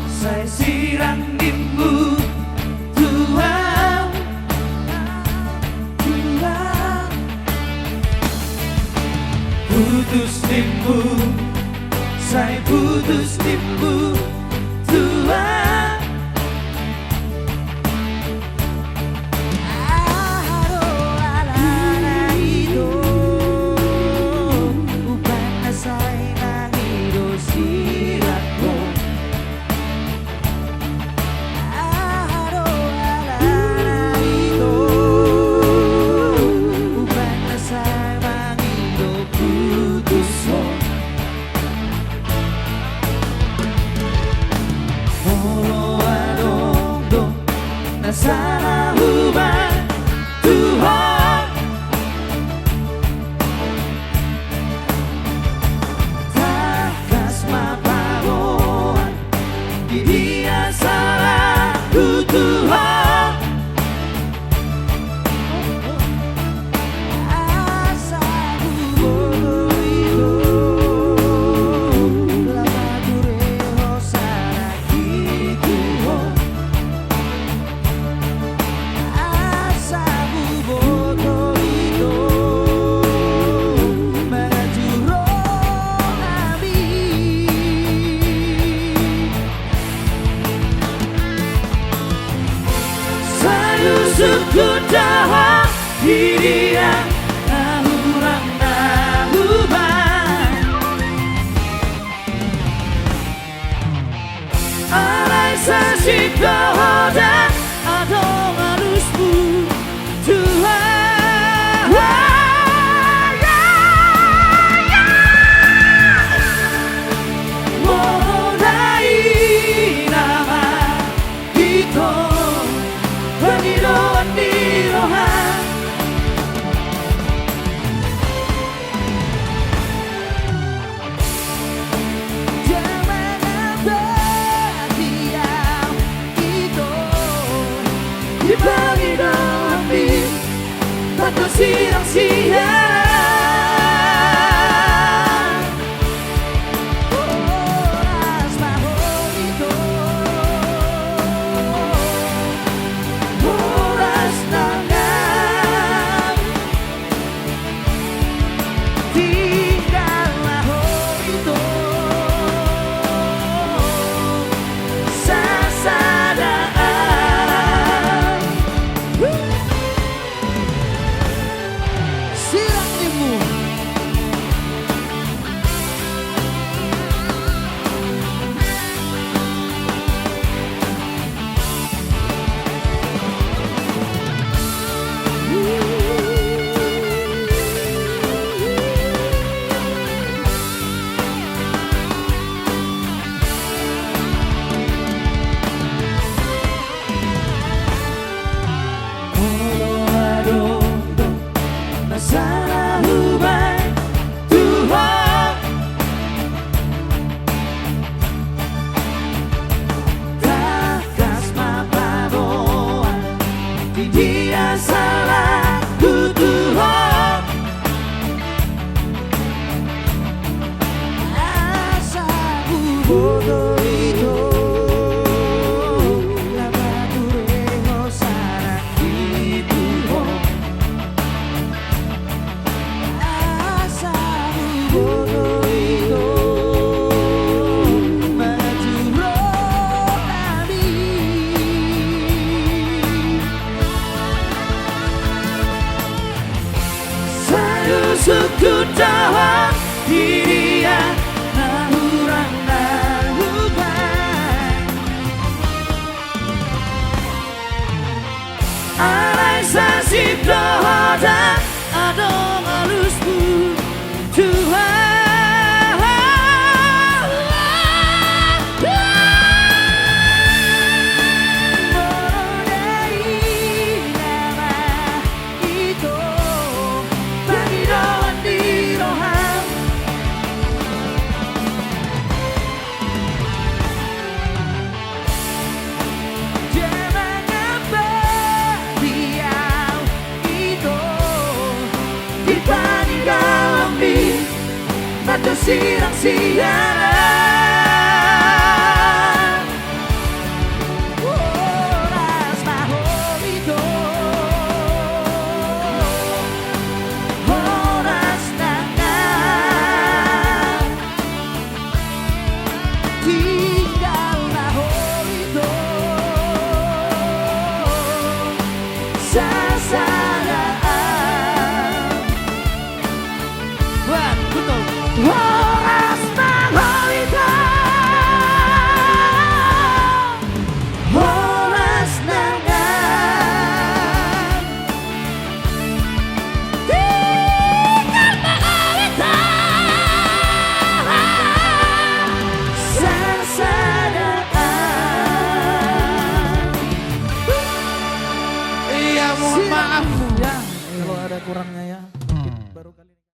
saya sirangimu Tuhan, Tuhan. Putus timbul, saya putus timbul Tuhan. Sana hubang Tuhan, takas maparoan di dia salahku Tuhan. Asaku bodoh lama dureho sana Tuhan. Suku dah diri yang nahurang nahuban alai sasi kohoda adong harusmu Tuhan. Modai nama kita Paniroan di rohan, jangan berdiam itu di paniroan di batu siang-siang. Sana hubang Tuhan, takas maparoan di dia salahku Tuhan. Asaku bodoh itu lama dureho sana itu suku dah diri yang nahurang nahuban alai sasi dohoda adong halusmu Tuhan. Batu siang-siang ada kurangnya ya.